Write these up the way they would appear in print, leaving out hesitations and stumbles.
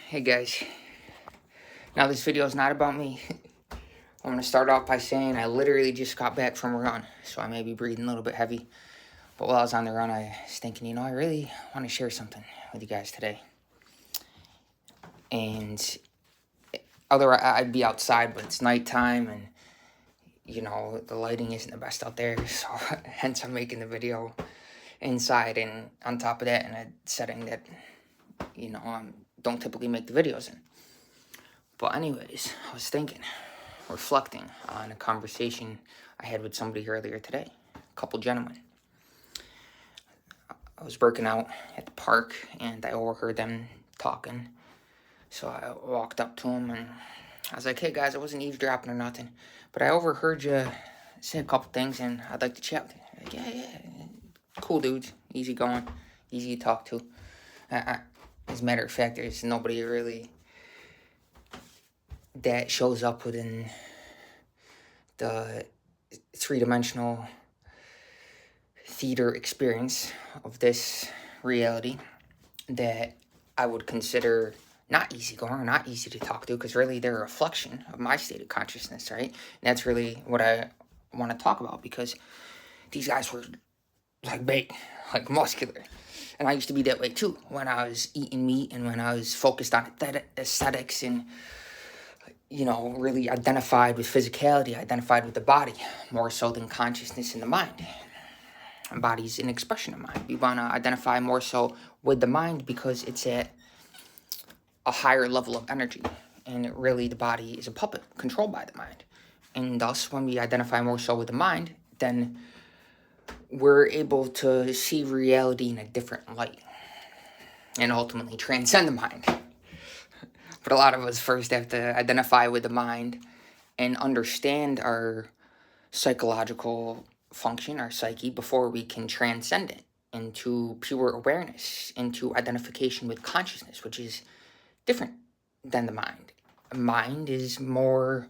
Hey guys, now this video is not about me. I'm going to start off by saying I literally just got back from a run, so I may be breathing a little bit heavy. But while I was on the run, I was thinking, I really want to share something with you guys today. And otherwise, I'd be outside, but it's nighttime and, the lighting isn't the best out there. So hence I'm making the video inside, and on top of that, in a setting that, I don't typically make the videos in. But anyways, I was thinking, reflecting on a conversation I had with somebody earlier today, a couple gentlemen. I was working out at the park and I overheard them talking. So I walked up to them and I was like, hey guys, I wasn't eavesdropping or nothing, but I overheard you say a couple things and I'd like to chat with you. Like, yeah, cool dudes, easy going, easy to talk to. As a matter of fact, there's nobody really that shows up within the three-dimensional theater experience of this reality that I would consider not easygoing or not easy to talk to, because really they're a reflection of my state of consciousness, right? And that's really what I want to talk about, because these guys were like big, like muscular. And I used to be that way too when I was eating meat and when I was focused on aesthetics and really identified with physicality, identified with the body, more so than consciousness in the mind. And body's an expression of mind. We want to identify more so with the mind because it's at a higher level of energy. And really, the body is a puppet controlled by the mind. And thus, when we identify more so with the mind, then we're able to see reality in a different light and ultimately transcend the mind. But a lot of us first have to identify with the mind and understand our psychological function, our psyche, before we can transcend it into pure awareness, into identification with consciousness, which is different than the mind. Mind is more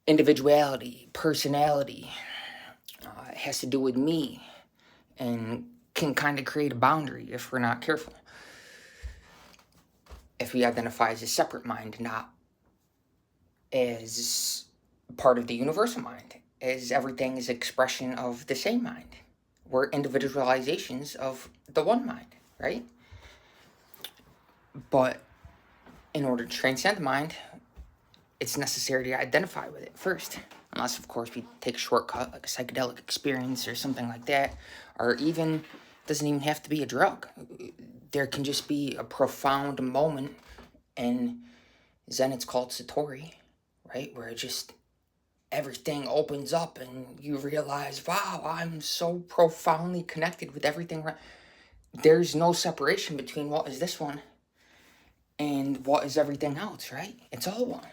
individuality, personality. It has to do with me and can kind of create a boundary if we're not careful. If we identify as a separate mind, not as part of the universal mind, as everything is expression of the same mind. We're individualizations of the one mind, right? But in order to transcend the mind, it's necessary to identify with it first. Unless, of course, we take a shortcut, like a psychedelic experience or something like that. Or even, doesn't even have to be a drug. There can just be a profound moment, and Zen, it's called Satori, right? Where it just, everything opens up and you realize, wow, I'm so profoundly connected with everything. There's no separation between what is this one and what is everything else, right? It's all one.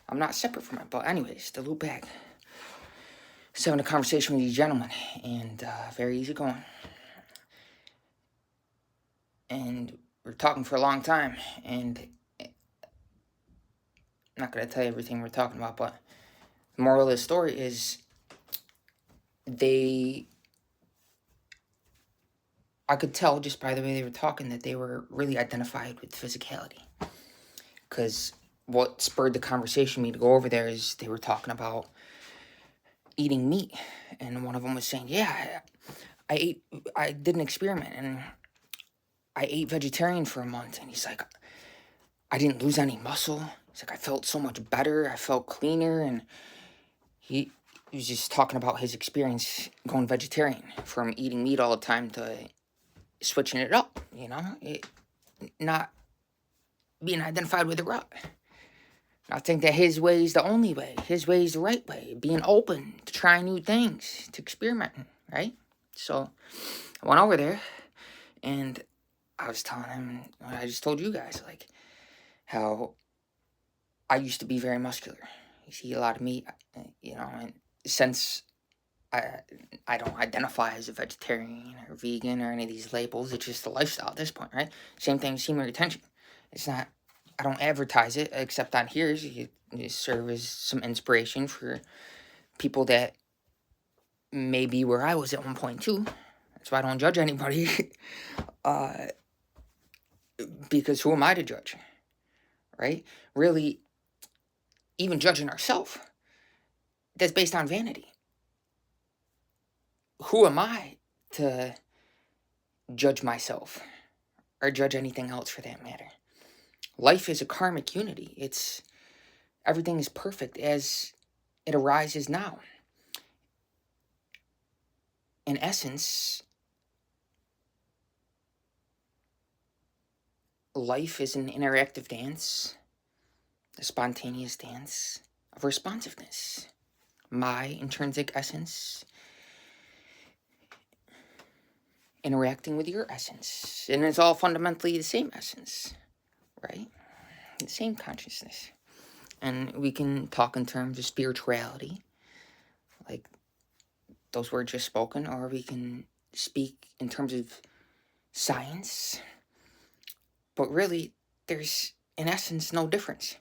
I'm not separate from it. But anyways, to loop back. So having a conversation with these gentlemen, and very easy going. And we're talking for a long time, and I'm not going to tell you everything we're talking about, but the moral of the story is I could tell just by the way they were talking that they were really identified with physicality. Because what spurred the conversation me to go over there is they were talking about eating meat. And one of them was saying, yeah, I did an experiment and I ate vegetarian for a month. And he's like, I didn't lose any muscle. He's like, I felt so much better. I felt cleaner. And he was just talking about his experience going vegetarian, from eating meat all the time to switching it up, not being identified with the rut. I think that his way is the only way. His way is the right way. Being open to trying new things, to experimenting, right? So I went over there and I was telling him what I just told you guys, like how I used to be very muscular. You see a lot of meat, and since I don't identify as a vegetarian or vegan or any of these labels, it's just a lifestyle at this point, right? Same thing, senior retention. It's not, I don't advertise it except on here. You serve as some inspiration for people that may be where I was at one point too. That's why I don't judge anybody. Because who am I to judge, right? Really, even judging ourselves, that's based on vanity. Who am I to judge myself or judge anything else for that matter? Life is a karmic unity. It's everything is perfect as it arises now. In essence, life is an interactive dance, a spontaneous dance of responsiveness. My intrinsic essence interacting with your essence. And it's all fundamentally the same essence, right? The same consciousness. And we can talk in terms of spirituality, like those words just spoken, or we can speak in terms of science. But really, there's, in essence, no difference,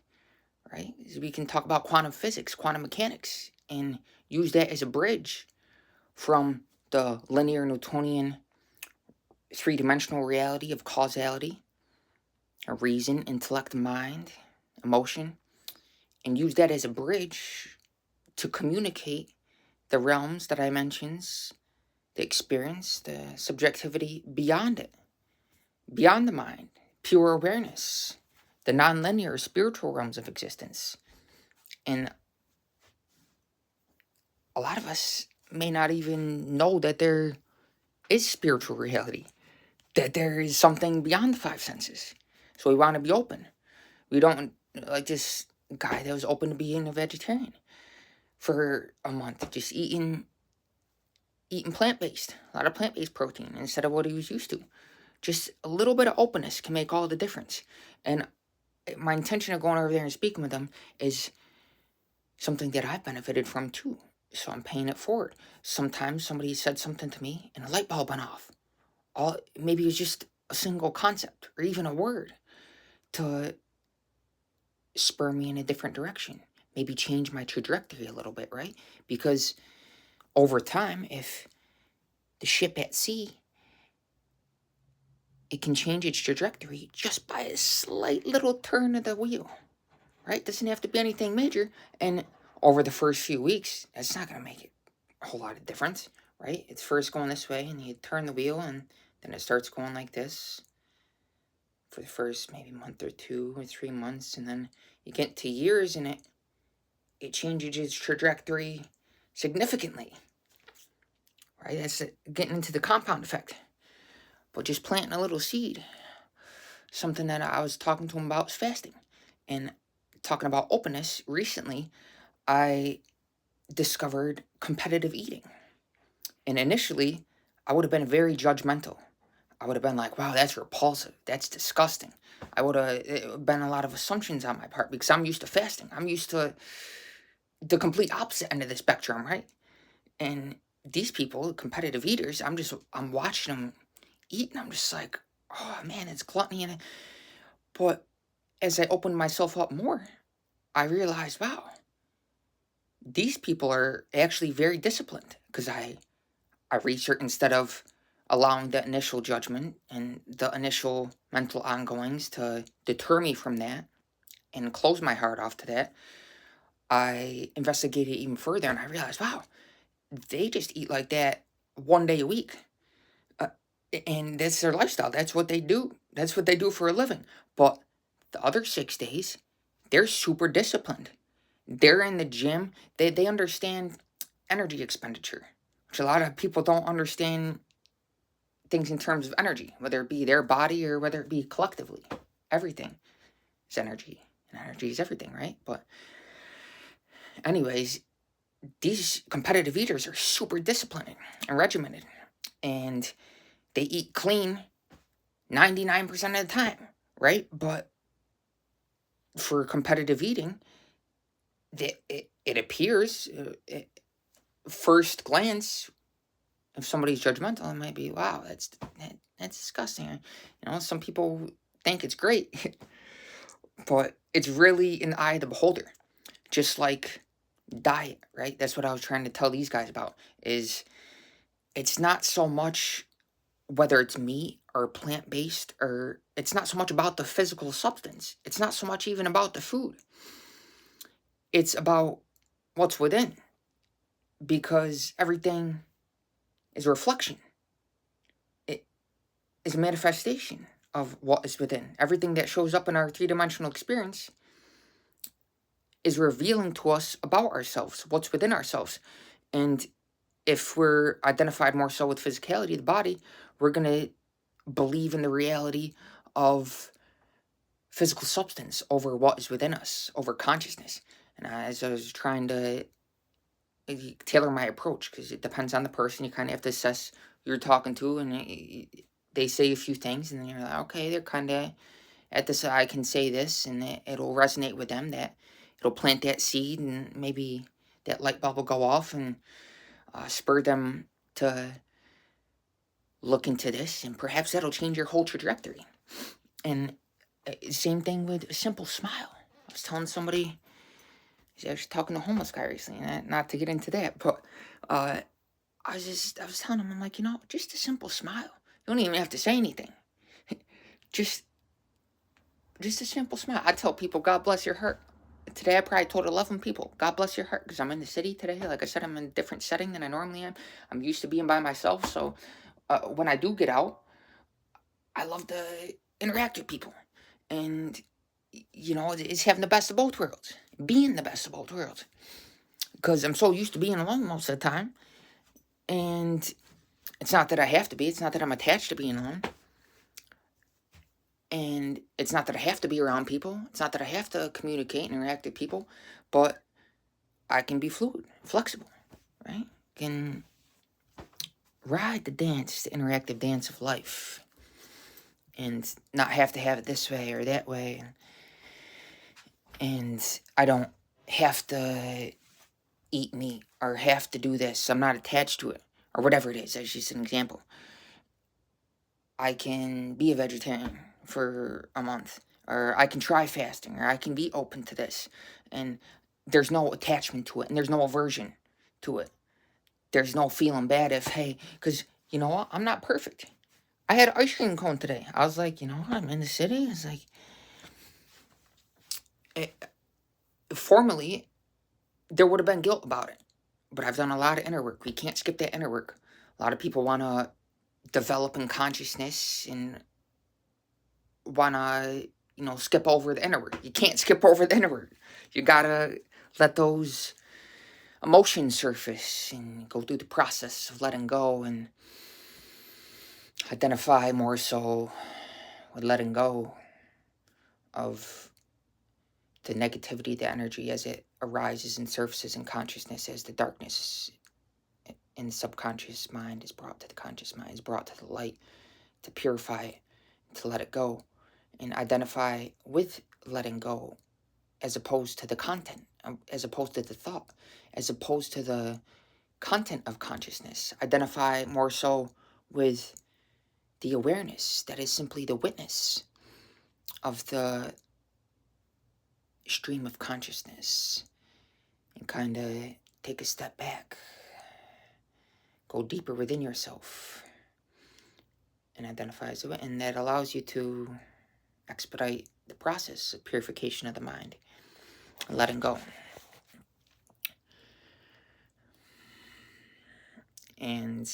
right? We can talk about quantum physics, quantum mechanics, and use that as a bridge from the linear Newtonian three-dimensional reality of causality, a reason, intellect, mind, emotion, and use that as a bridge to communicate the realms that I mentioned, the experience, the subjectivity beyond it, beyond the mind, pure awareness, the non-linear spiritual realms of existence. And a lot of us may not even know that there is spiritual reality, that there is something beyond the five senses. So we want to be open. We don't, like this guy that was open to being a vegetarian for a month, just eating plant-based, a lot of plant-based protein instead of what he was used to. Just a little bit of openness can make all the difference. And my intention of going over there and speaking with them is something that I've benefited from too. So I'm paying it forward. Sometimes somebody said something to me and a light bulb went off. Maybe it was just a single concept or even a word to spur me in a different direction. Maybe change my trajectory a little bit, right? Because over time, if the ship at sea, it can change its trajectory just by a slight little turn of the wheel, right? Doesn't have to be anything major. And over the first few weeks, that's not going to make it a whole lot of difference, right? It's first going this way, and you turn the wheel, and then it starts going like this for the first maybe month or 2 or 3 months, and then you get to years, and it changes its trajectory significantly, right? That's getting into the compound effect. But just planting a little seed. Something that I was talking to him about is fasting. And talking about openness, recently I discovered competitive eating. And initially, I would have been very judgmental. I would have been like, wow, that's repulsive. That's disgusting. I would have been a lot of assumptions on my part because I'm used to fasting. I'm used to the complete opposite end of the spectrum, right? And these people, competitive eaters, I'm watching them eat and I'm just like, oh man, it's gluttony. But as I opened myself up more, I realized, wow, these people are actually very disciplined because I research instead of allowing the initial judgment and the initial mental ongoings to deter me from that and close my heart off to that. I investigated even further and I realized, wow, they just eat like that 1 day a week. Uh, and that's their lifestyle. That's what they do. That's what they do for a living. But the other 6 days, they're super disciplined. They're in the gym. They understand energy expenditure, which a lot of people don't understand things in terms of energy, whether it be their body or whether it be collectively. Everything is energy, and energy is everything, right? But anyways, these competitive eaters are super disciplined and regimented, and they eat clean 99% of the time, right? But for competitive eating, it appears, first glance, if somebody's judgmental, it might be, wow, that's disgusting. You know, some people think it's great, but it's really in the eye of the beholder. Just like diet, right? That's what I was trying to tell these guys about, is it's not so much whether it's meat or plant-based, or it's not so much about the physical substance. It's not so much even about the food. It's about what's within, because everything is a reflection. It is a manifestation of what is within. Everything that shows up in our three-dimensional experience is revealing to us about ourselves, what's within ourselves. And if we're identified more so with physicality, the body, we're going to believe in the reality of physical substance over what is within us, over consciousness. And as I was trying to tailor my approach, because it depends on the person, you kind of have to assess who you're talking to, and they say a few things, and then you're like, okay, they're kind of at this, I can say this, and it'll resonate with them, that it'll plant that seed, and maybe that light bulb will go off and spur them to look into this, and perhaps that'll change your whole trajectory. And same thing with a simple smile. I was telling somebody, I was actually talking to a homeless guy recently, not to get into that, but I was telling him, I'm like, just a simple smile. You don't even have to say anything. just a simple smile. I tell people, God bless your heart. Today I probably told 11 people, God bless your heart, because I'm in the city today. Like I said, I'm in a different setting than I normally am. I'm used to being by myself, so when I do get out, I love to interact with people. And, it's having the best of both worlds. Being the best of both worlds. Because I'm so used to being alone most of the time. And it's not that I have to be. It's not that I'm attached to being alone. And it's not that I have to be around people. It's not that I have to communicate and interact with people. But I can be fluid, flexible, right? Can ride the dance, the interactive dance of life. And not have to have it this way or that way. And I don't have to eat meat or have to do this. I'm not attached to it. Or whatever it is. That's just an example. I can be a vegetarian for a month. Or I can try fasting. Or I can be open to this. And there's no attachment to it. And there's no aversion to it. There's no feeling bad if, hey, because, you know what? I'm not perfect. I had an ice cream cone today. I was like, I'm in the city. It's like, formally, there would have been guilt about it. But I've done a lot of inner work. We can't skip that inner work. A lot of people want to develop in consciousness and want to, skip over the inner work. You can't skip over the inner work. You got to let those emotions surface and go through the process of letting go and identify more so with letting go of the negativity, the energy as it arises and surfaces in consciousness, as the darkness in the subconscious mind is brought to the conscious mind, is brought to the light, to purify it, to let it go, and identify with letting go, as opposed to the content, as opposed to the thought, as opposed to the content of consciousness. Identify more so with the awareness that is simply the witness of the stream of consciousness, and kind of take a step back, go deeper within yourself, and identify as it, and that allows you to expedite the process of purification of the mind, letting go. And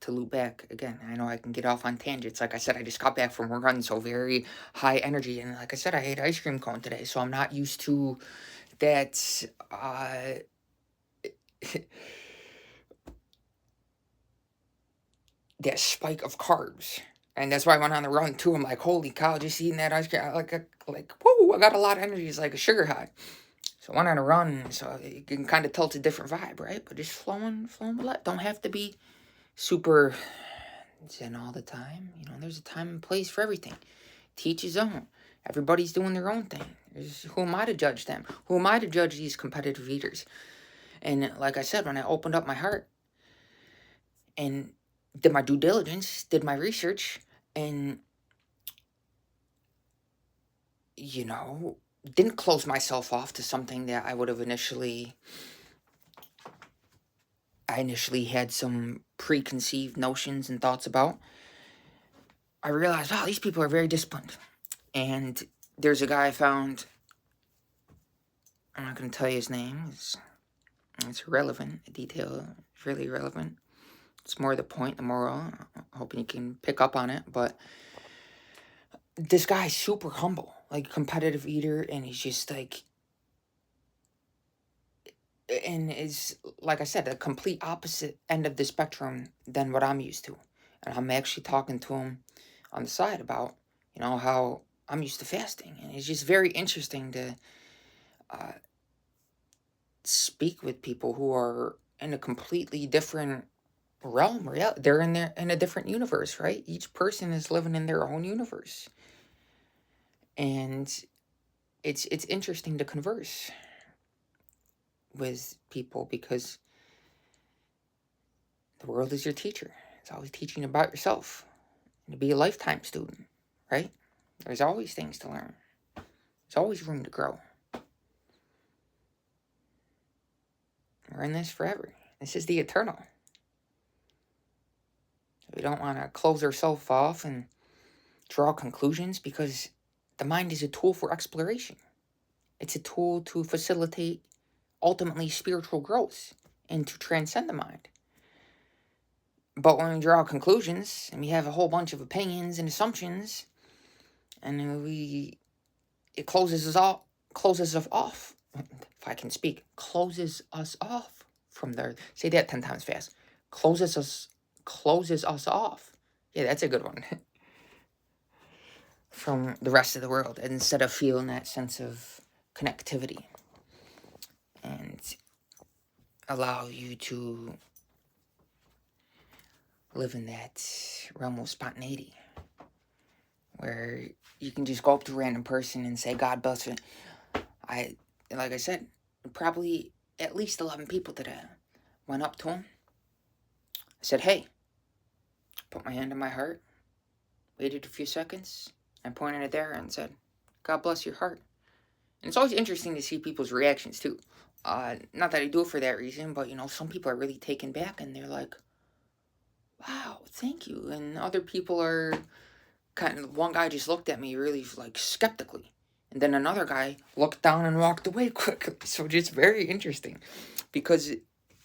to loop back again, I know I can get off on tangents. Like I said, I just got back from a run, so very high energy. And like I said, I ate ice cream cone today, so I'm not used to that. That spike of carbs. And that's why I went on the run too. I'm like, holy cow, just eating that ice cream. Like, whoa, I got a lot of energy. It's like a sugar high. So I went on a run, so you can kind of tell it's a different vibe, right? But just flowing with life. Don't have to be super zen all the time. There's a time and place for everything. Teach his own. Everybody's doing their own thing. Who am I to judge them? Who am I to judge these competitive eaters? And like I said, when I opened up my heart and did my due diligence, did my research, and, didn't close myself off to something that I would have I initially had some preconceived notions and thoughts about, I realized, wow, these people are very disciplined. And there's a guy I found, I'm not going to tell you his name, it's irrelevant, the detail is really irrelevant. It's more the point, the moral. I'm hoping you can pick up on it, but this guy's super humble, like competitive eater, and he's just like, and is, like I said, a complete opposite end of the spectrum than what I'm used to. And I'm actually talking to him on the side about, how I'm used to fasting. And it's just very interesting to speak with people who are in a completely different realm. They're in a different universe, right? Each person is living in their own universe. And it's interesting to converse with people because the world is your teacher. It's always teaching about yourself. And to be a lifetime student, right? There's always things to learn. There's always room to grow. We're in this forever. This is the eternal. We don't want to close ourselves off and draw conclusions because the mind is a tool for exploration. It's a tool to facilitate ultimately spiritual growth and to transcend the mind. But when we draw conclusions and we have a whole bunch of opinions and assumptions, and it closes us off. If I can speak, closes us off from there. Say that 10 times fast. Closes us off. Yeah, that's a good one. From the rest of the world, instead of feeling that sense of connectivity and allow you to live in that realm of spontaneity where you can just go up to a random person and say, God bless you. Like I said, probably at least 11 people that I went up to him. I said, hey, put my hand on my heart, waited a few seconds, and pointed it there and said, God bless your heart. And it's always interesting to see people's reactions too. Not that I do it for that reason, but some people are really taken back and they're like, wow, thank you. And other people are one guy just looked at me really like skeptically. And then another guy looked down and walked away quickly. So just very interesting because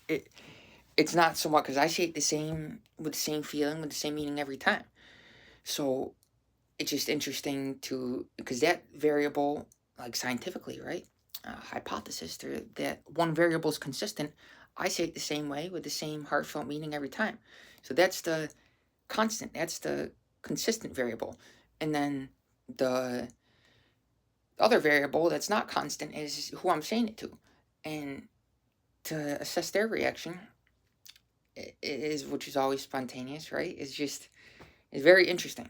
it's not so much because I say it with the same feeling, with the same meaning every time. So it's just interesting because that variable, like scientifically, right? Hypothesis that one variable is consistent. I say it the same way with the same heartfelt meaning every time. So that's the constant. That's the consistent variable. And then the other variable that's not constant is who I'm saying it to. And to assess their reaction which is always spontaneous, right? It's very interesting.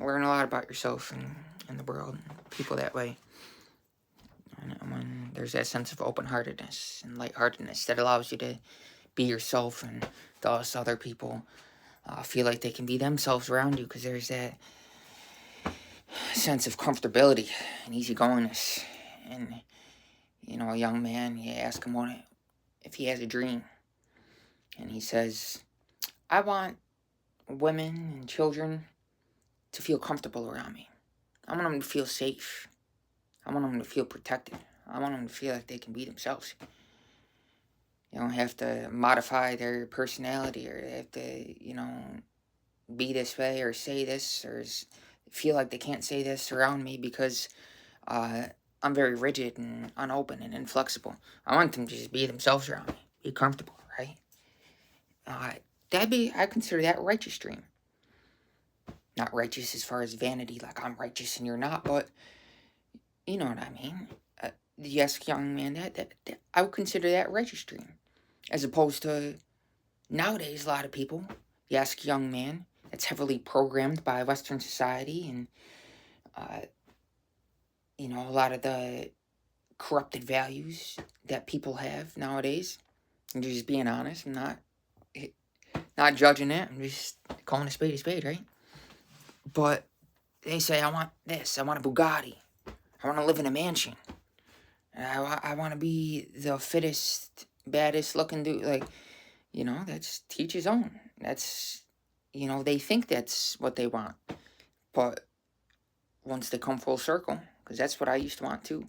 Learn a lot about yourself and the world and people that way. And when there's that sense of open-heartedness and lightheartedness that allows you to be yourself and thus other people feel like they can be themselves around you because there's that sense of comfortability and easygoingness. And, a young man, you ask him if he has a dream. And he says, I want women and children to feel comfortable around me. I want them to feel safe. I want them to feel protected. I want them to feel like they can be themselves. You don't have to modify their personality or they have to, be this way or say this or feel like they can't say this around me because I'm very rigid and unopen and inflexible. I want them to just be themselves around me. Be comfortable, right? I consider that righteous dream. Not righteous as far as vanity, like I'm righteous and you're not, but you know what I mean. You ask a young man that I would consider that righteous dream. As opposed to nowadays, a lot of people, you ask a young man that's heavily programmed by Western society and, a lot of the corrupted values that people have nowadays. I'm just being honest. I'm not judging it. I'm just calling a spade, right? But they say, I want this. I want a Bugatti. I want to live in a mansion. I want to be the fittest, baddest looking dude. Like, that's teach his own. That's, they think that's what they want. But once they come full circle, because that's what I used to want too.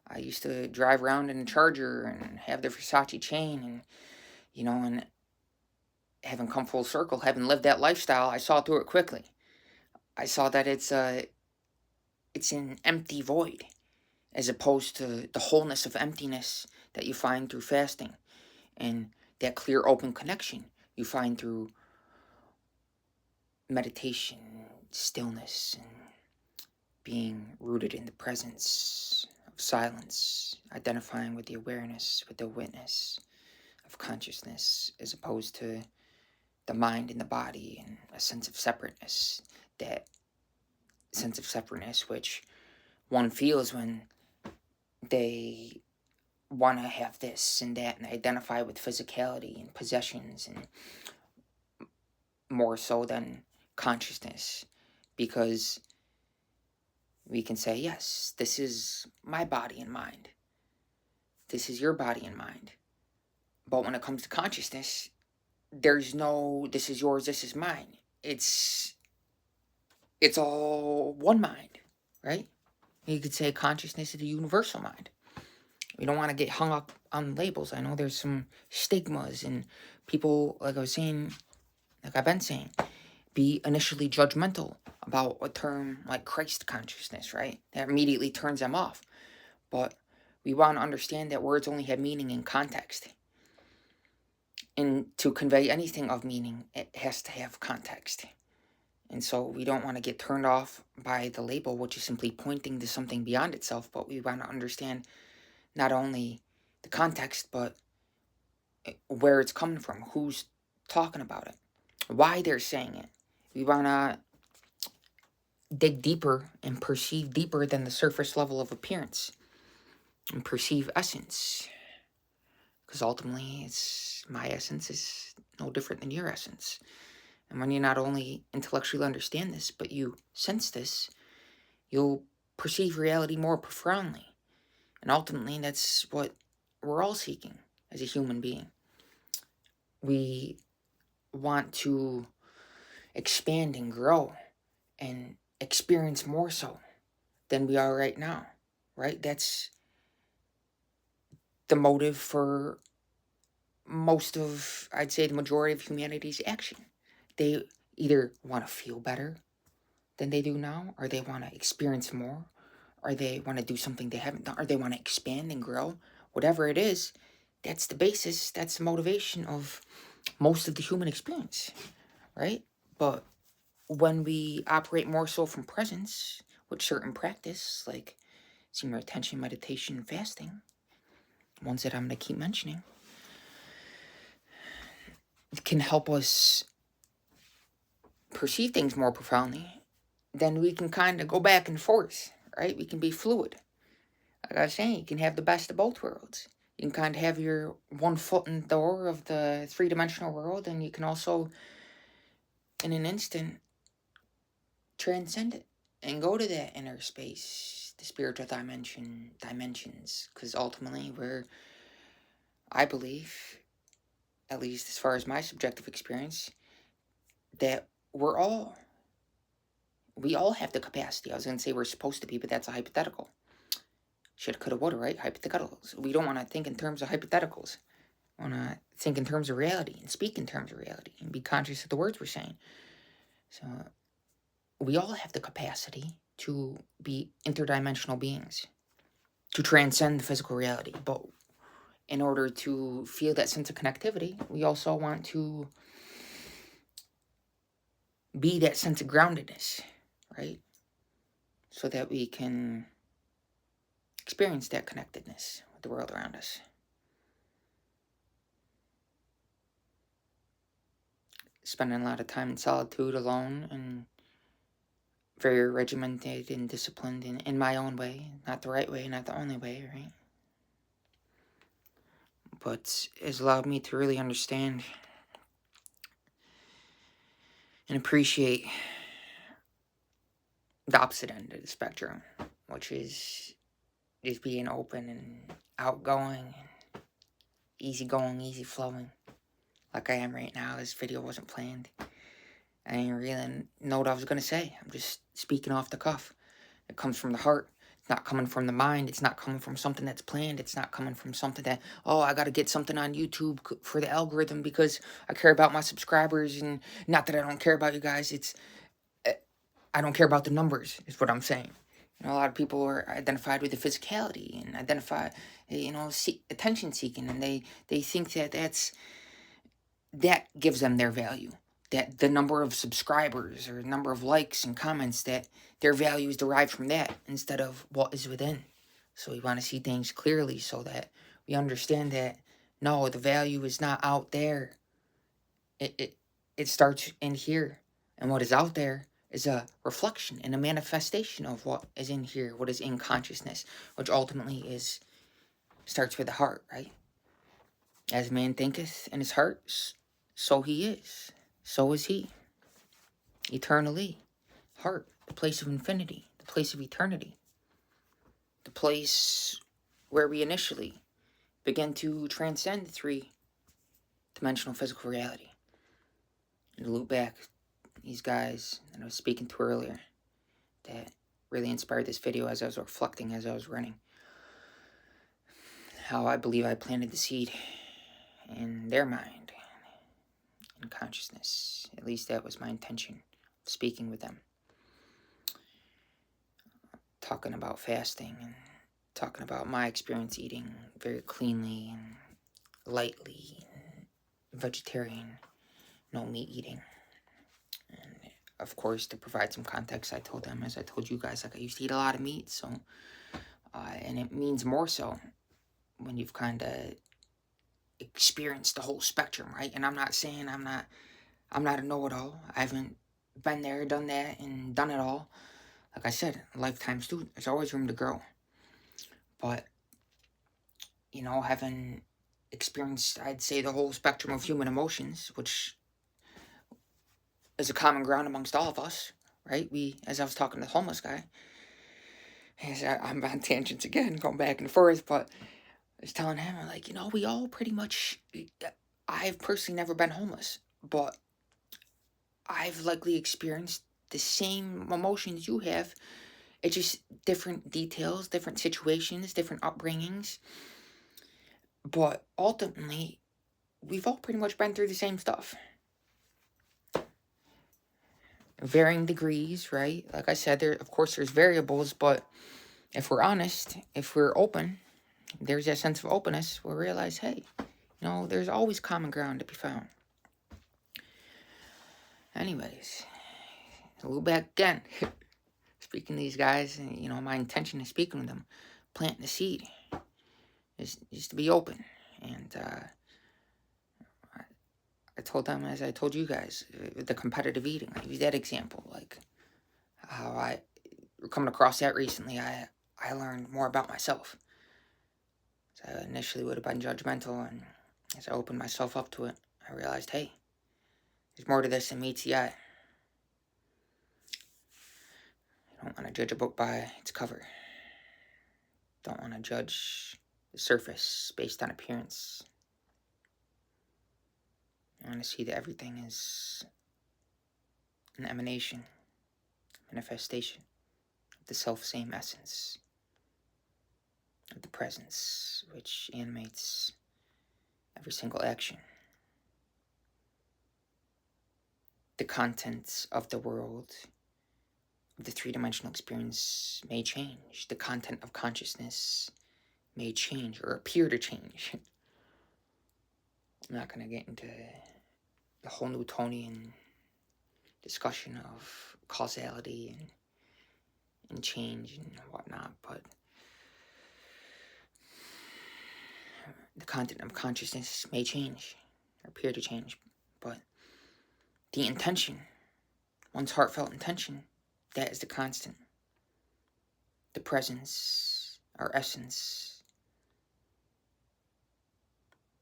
I used to drive around in a Charger and have the Versace chain, and, and having come full circle, having lived that lifestyle, I saw through it quickly. I saw that it's an empty void, as opposed to the wholeness of emptiness that you find through fasting, and that clear open connection you find through meditation, stillness, and being rooted in the presence of silence, identifying with the awareness, with the witness of consciousness, as opposed to the mind and the body and a sense of separateness. That sense of separateness which one feels when they want to have this and that and identify with physicality and possessions, and more so than consciousness, because we can say, yes, this is my body and mind, this is your body and mind. But when it comes to consciousness, there's no this is yours, this is mine. It's all one mind, right? You could say consciousness is the universal mind. We don't want to get hung up on labels. I know there's some stigmas, and people, like I've been saying, be initially judgmental about a term like Christ consciousness, right? That immediately turns them off. But we want to understand that words only have meaning in context. And to convey anything of meaning, it has to have context. And so we don't want to get turned off by the label, which is simply pointing to something beyond itself, but we want to understand not only the context, but where it's coming from, who's talking about it, why they're saying it. We want to dig deeper and perceive deeper than the surface level of appearance and perceive essence. Because ultimately, my essence is no different than your essence. And when you not only intellectually understand this, but you sense this, you'll perceive reality more profoundly. And ultimately, that's what we're all seeking as a human being. We want to expand and grow and experience more so than we are right now, right? That's the motive for most of, I'd say, the majority of humanity's action. They either want to feel better than they do now, or they want to experience more, or they want to do something they haven't done, or they want to expand and grow. Whatever it is, that's the basis, that's the motivation of most of the human experience, right? But when we operate more so from presence with certain practice, like senior attention, meditation, and fasting, ones that I'm going to keep mentioning, it can help us perceive things more profoundly. Then we can kind of go back and forth, right? We can be fluid. Like I was saying, you can have the best of both worlds. You can kind of have your one foot in the door of the three-dimensional world, and you can also, in an instant, transcend it and go to that inner space, the spiritual dimensions. Because ultimately, I believe, at least as far as my subjective experience, that we all have the capacity. I was going to say we're supposed to be, but that's a hypothetical. Shoulda, coulda, woulda, right? Hypotheticals. We don't want to think in terms of hypotheticals. We want to think in terms of reality and speak in terms of reality and be conscious of the words we're saying. So we all have the capacity to be interdimensional beings, to transcend the physical reality. But in order to feel that sense of connectivity, we also want to be that sense of groundedness, right? So that we can experience that connectedness with the world around us. Spending a lot of time in solitude alone and very regimented and disciplined in my own way. Not the right way, not the only way, right? But it's allowed me to really understand and appreciate the opposite end of the spectrum, which is just being open and outgoing, easygoing, easy flowing. like I am right now. This video wasn't planned. I didn't really know what I was going to say. I'm just speaking off the cuff. It comes from the heart. It's not coming from the mind. It's not coming from something that's planned. It's not coming from something that, oh, I got to get something on YouTube for the algorithm because I care about my subscribers. And not that I don't care about you guys. It's, I don't care about the numbers, is what I'm saying. You know, a lot of people are identified with the physicality and identify, attention seeking. And they think that that gives them their value. That the number of subscribers or number of likes and comments, that their value is derived from that instead of what is within. So we want to see things clearly so that we understand that, no, the value is not out there. It starts in here. And what is out there is a reflection and a manifestation of what is in here, what is in consciousness, which ultimately starts with the heart, right? As man thinketh in his heart, so he is. So is he. Eternally. Heart, the place of infinity, the place of eternity, the place where we initially begin to transcend the three-dimensional physical reality. And to loop back, these guys that I was speaking to earlier, that really inspired this video as I was reflecting, as I was running, how I believe I planted the seed in their mind and consciousness. At least that was my intention of speaking with them. Talking about fasting and talking about my experience eating very cleanly and lightly, and vegetarian, no meat eating. And of course, to provide some context, I told them, as I told you guys, like I used to eat a lot of meat, so and it means more so when you've kind of experienced the whole spectrum, right? And I'm not saying I'm not a know-it-all. I haven't been there, done that, and done it all. Like I said, a lifetime student. There's always room to grow. But, having experienced, I'd say, the whole spectrum of human emotions, which is a common ground amongst all of us, right? As I was talking to the homeless guy, I'm on tangents again, going back and forth, but I was telling him, like, we all pretty much, I've personally never been homeless, but I've likely experienced the same emotions you have. It's just different details, different situations, different upbringings. But ultimately, we've all pretty much been through the same stuff. Varying degrees, right? Like I said, of course there's variables, but if we're honest, if we're open, there's that sense of openness, we'll realize, hey, there's always common ground to be found. Anyways, a little back again. Speaking to these guys, my intention is speaking with them, planting the seed, is to be open. And I told them, as I told you guys, the competitive eating. I use that example, like how I coming across that recently. I learned more about myself. So I initially would have been judgmental, and as I opened myself up to it, I realized, hey, there's more to this than meets the eye. I don't want to judge a book by its cover. Don't want to judge the surface based on appearance. I want to see that everything is an emanation, manifestation of the self-same essence of the presence, which animates every single action. The contents of the world, of the three-dimensional experience, may change. The content of consciousness may change or appear to change. I'm not going to get into the whole Newtonian discussion of causality and change and whatnot, but the content of consciousness may change or appear to change, but the intention, one's heartfelt intention, that is the constant. The presence, our essence,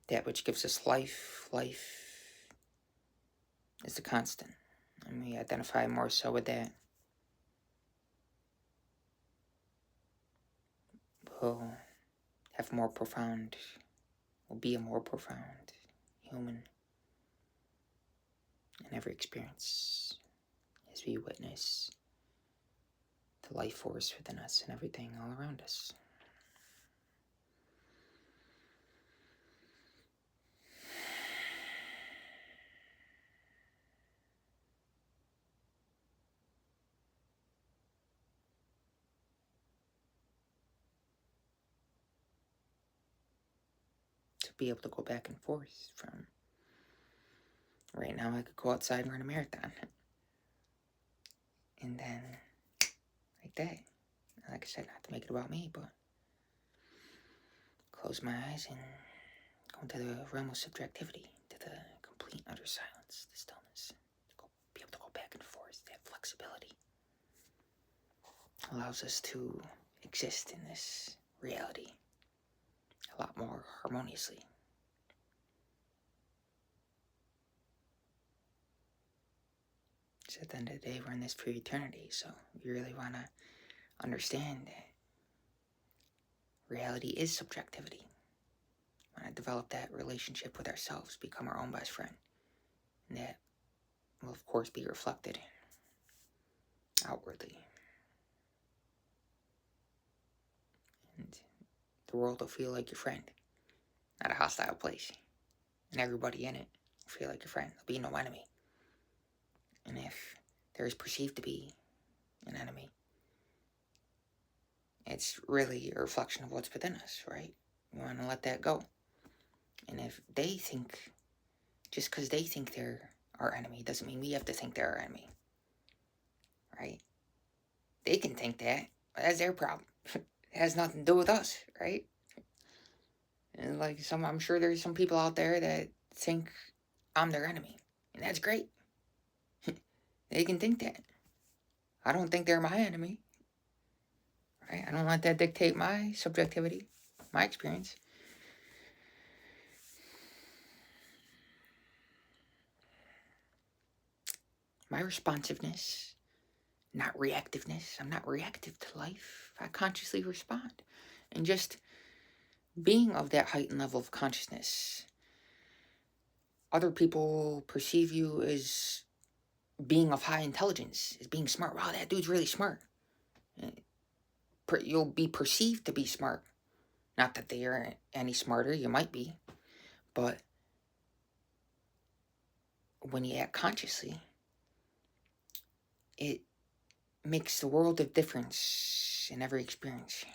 that which gives us life is the constant. And we identify more so with that. We'll have more profound, will be a more profound human in every experience as we witness the life force within us and everything all around us. To be able to go back and forth from right now, I could go outside and run a marathon. And then, like that. Like I said, not to make it about me, but close my eyes and go into the realm of subjectivity, to the complete utter silence, the stillness. Be able to go back and forth. That flexibility allows us to exist in this reality a lot more harmoniously. So at the end of the day, we're in this for eternity, so we really want to understand that reality is subjectivity. We want to develop that relationship with ourselves, become our own best friend. And that will, of course, be reflected outwardly. And the world will feel like your friend, not a hostile place. And everybody in it will feel like your friend. There'll be no enemy. And if there is perceived to be an enemy, it's really a reflection of what's within us, right? We want to let that go. And if they think, just because they think they're our enemy, doesn't mean we have to think they're our enemy, right? They can think that. That's their problem. It has nothing to do with us, right? And like I'm sure there's some people out there that think I'm their enemy. And that's great. They can think that. I don't think they're my enemy. Right? I don't let that dictate my subjectivity, my experience. My responsiveness, not reactiveness. I'm not reactive to life. I consciously respond. And just being of that heightened level of consciousness, other people perceive you as being of high intelligence, as being smart. Wow, that dude's really smart. You'll be perceived to be smart. Not that they are any smarter, you might be. But when you act consciously, it makes the world of difference in every experience.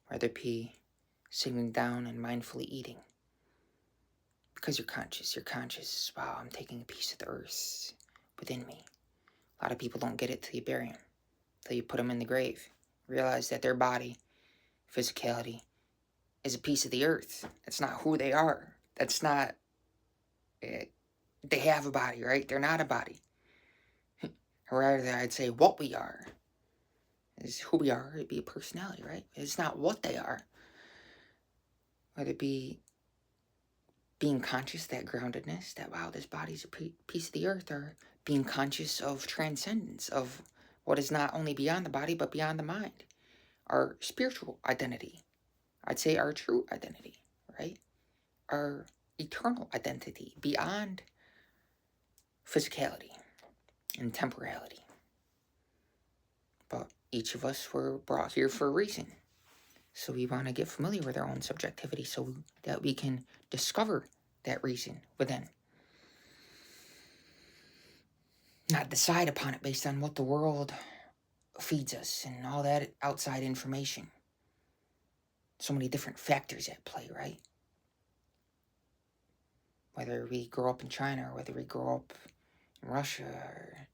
Whether it be sitting down and mindfully eating. Because you're conscious, wow, I'm taking a piece of the earth within me. A lot of people don't get it till you bury them, till you put them in the grave. Realize that their body, physicality, is a piece of the earth. That's not who they are. That's not it. They have a body, right? They're not a body. Or rather, I'd say what we are is who we are. It'd be a personality, right? It's not what they are. Whether it be being conscious, that groundedness, that wow, this body's a piece of the earth, or being conscious of transcendence, of what is not only beyond the body, but beyond the mind. Our spiritual identity. I'd say our true identity, right? Our eternal identity beyond physicality and temporality. But each of us were brought here for a reason. So we want to get familiar with our own subjectivity so that we can discover that reason within. Not decide upon it based on what the world feeds us and all that outside information. So many different factors at play, right? Whether we grow up in China or whether we grow up in Russia or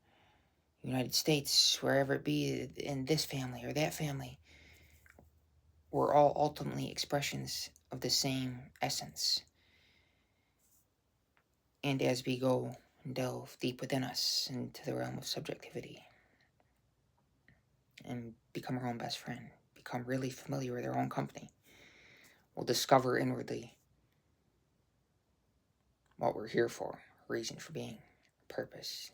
United States, wherever it be, in this family or that family, we're all ultimately expressions of the same essence. And as we go and delve deep within us into the realm of subjectivity and become our own best friend, become really familiar with our own company, we'll discover inwardly what we're here for, a reason for being, a purpose.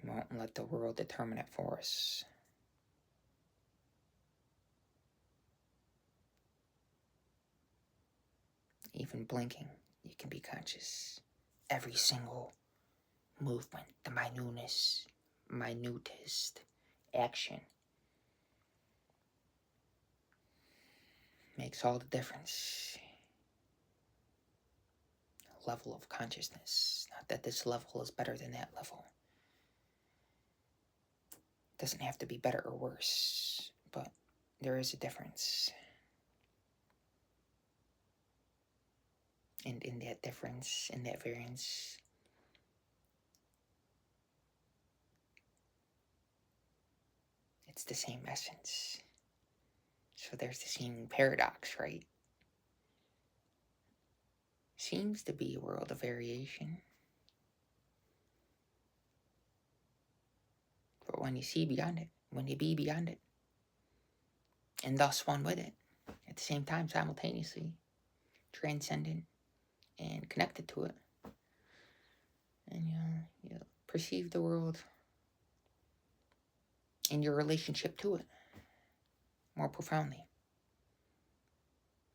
We won't let the world determine it for us. Even blinking, you can be conscious. Every single movement, the minutest action makes all the difference. Level of consciousness. Not that this level is better than that level. It doesn't have to be better or worse, but there is a difference. And in that difference, in that variance, it's the same essence. So there's the same paradox, right? Seems to be a world of variation. But when you see beyond it, when you be beyond it, and thus one with it, at the same time, simultaneously, transcendent and connected to it, and you perceive the world and your relationship to it more profoundly.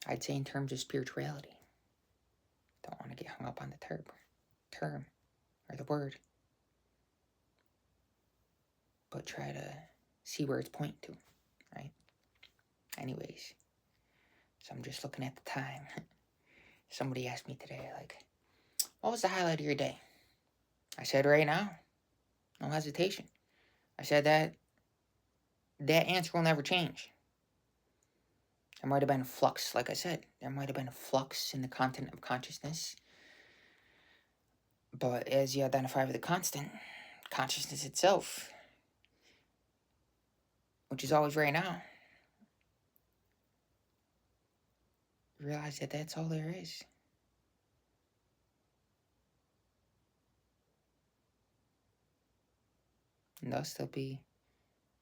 I'd say in terms of spirituality. Don't want to get hung up on the term or the word, but try to see where it's pointing to, right? Anyways, so I'm just looking at the time. Somebody asked me today, like, what was the highlight of your day? I said right now, no hesitation. I said that answer will never change. There might have been a flux, like I said. There might have been a flux in the content of consciousness. But as you identify with the constant, consciousness itself, which is always right now, you realize that that's all there is. And thus there'll be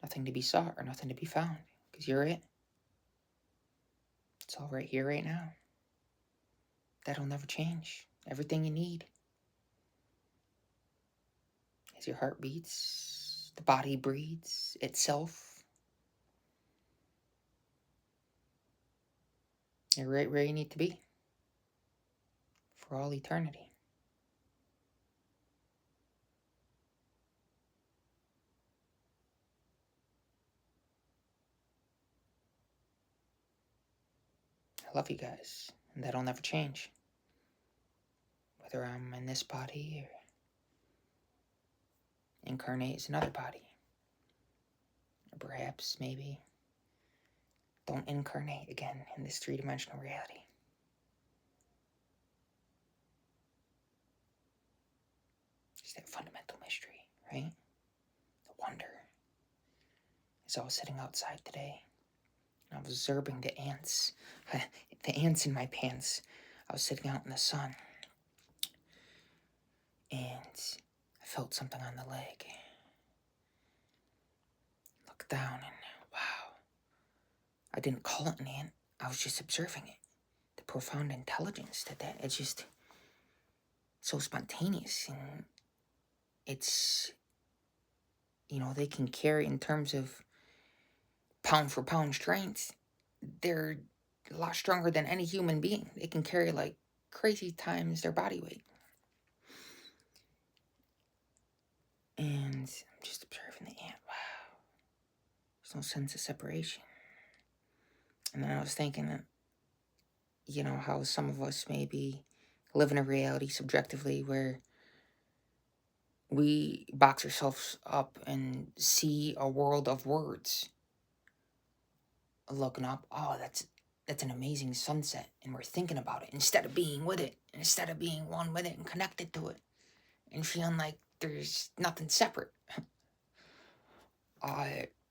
nothing to be sought or nothing to be found, because you're it. It's all right here, right now. That'll never change. Everything you need. As your heart beats, the body breathes itself. You're right where you need to be. For all eternity. I love you guys, and that'll never change. Whether I'm in this body or incarnate as another body. Or perhaps, maybe, don't incarnate again in this three-dimensional reality. It's that fundamental mystery, right? The wonder. As I was sitting outside today, and I was observing the ants. The ants in my pants. I was sitting out in the sun. And I felt something on the leg. Looked down and wow. I didn't call it an ant. I was just observing it. The profound intelligence that it's just so spontaneous. And it's, they can carry in terms of pound for pound strength. They're a lot stronger than any human being. They can carry like crazy times their body weight. And I'm just observing the ant. Wow. There's no sense of separation. And then I was thinking that, how some of us maybe live in a reality subjectively where we box ourselves up and see a world of words. Looking up, oh, that's an amazing sunset, and we're thinking about it instead of being with it, instead of being one with it and connected to it, and feeling like there's nothing separate.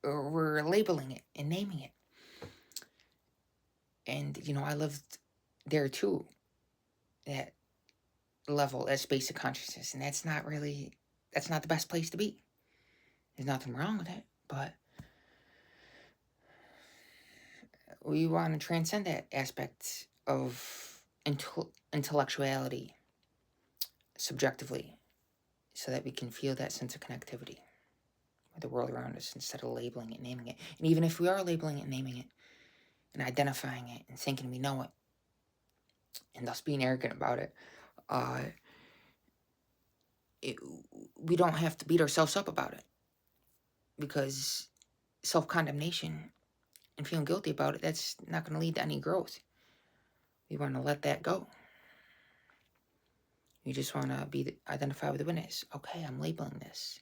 We're labeling it and naming it. And, I lived there too, that level, that space of consciousness, and that's not the best place to be. There's nothing wrong with it, but we want to transcend that aspect of intellectuality subjectively so that we can feel that sense of connectivity with the world around us instead of labeling it, naming it. And even if we are labeling it, naming it, and identifying it and thinking we know it, and thus being arrogant about it, it, we don't have to beat ourselves up about it, because self-condemnation and feeling guilty about it, that's not going to lead to any growth. We want to let that go. You just want to identify with the witness. Okay, I'm labeling this.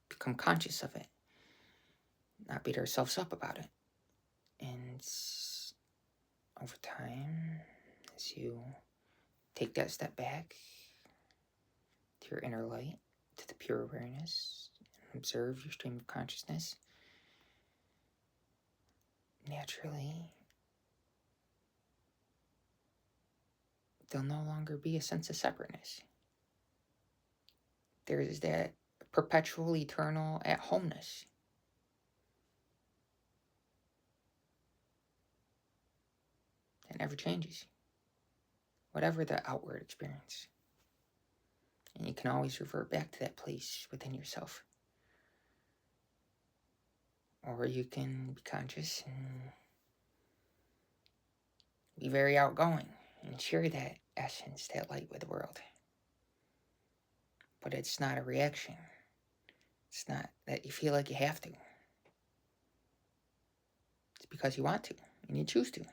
Become conscious of it. Not beat ourselves up about it. And over time, as you take that step back to your inner light, to the pure awareness, and observe your stream of consciousness, naturally, there'll no longer be a sense of separateness. There is that perpetual, eternal at-homeness. That never changes, whatever the outward experience. And you can always revert back to that place within yourself. Or you can be conscious and be very outgoing and share that essence, that light with the world. But it's not a reaction. It's not that you feel like you have to. It's because you want to and you choose to.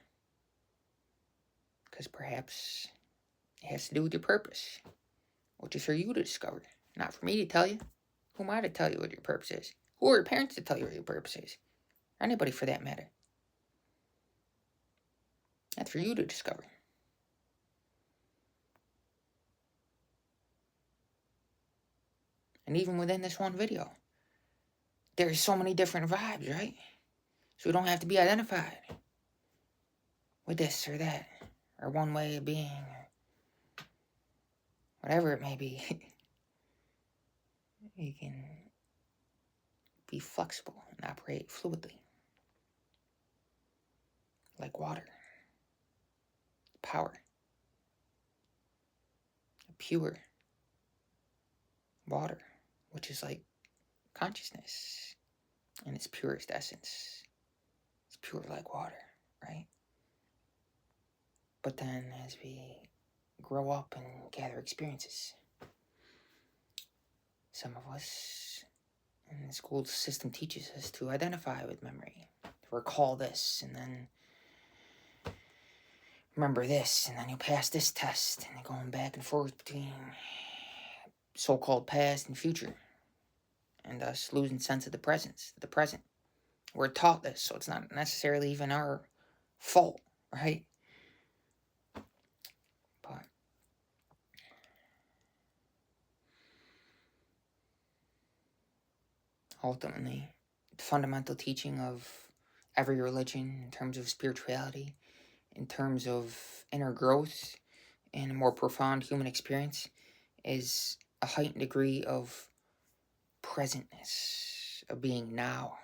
Because perhaps it has to do with your purpose, which is for you to discover, not for me to tell you. Who am I to tell you what your purpose is? Who are your parents to tell you what your purpose is? Or anybody for that matter. That's for you to discover. And even within this one video, there's so many different vibes, right? So we don't have to be identified with this or that, or one way of being, or whatever it may be. You can be flexible and operate fluidly, like water, power, pure water, which is like consciousness in its purest essence. It's pure like water, right? But then as we grow up and gather experiences, some of us in the school system teaches us to identify with memory, to recall this, and then remember this, and then you pass this test, and you're going back and forth between so-called past and future, and thus losing sense of the present. We're taught this, so it's not necessarily even our fault, right? But ultimately, the fundamental teaching of every religion in terms of spirituality, in terms of inner growth and a more profound human experience, is a heightened degree of presentness, of being now,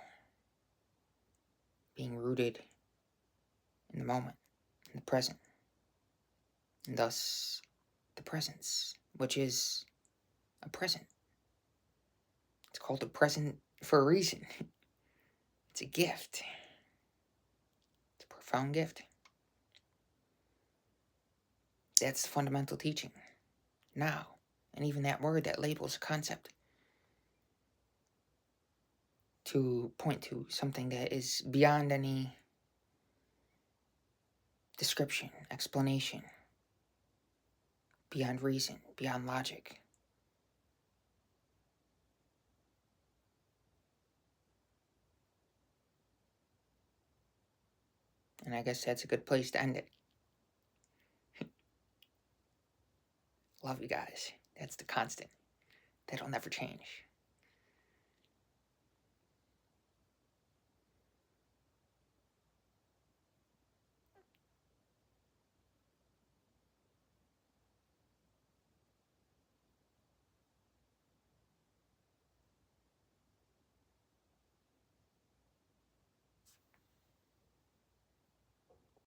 being rooted in the moment, in the present, and thus the presence, which is a present. It's called a present for a reason. It's a gift. It's a profound gift. That's the fundamental teaching. Now, and even that word, that labels a concept to point to something that is beyond any description, explanation, beyond reason, beyond logic. And I guess that's a good place to end it. Love you guys. That's the constant. That'll never change.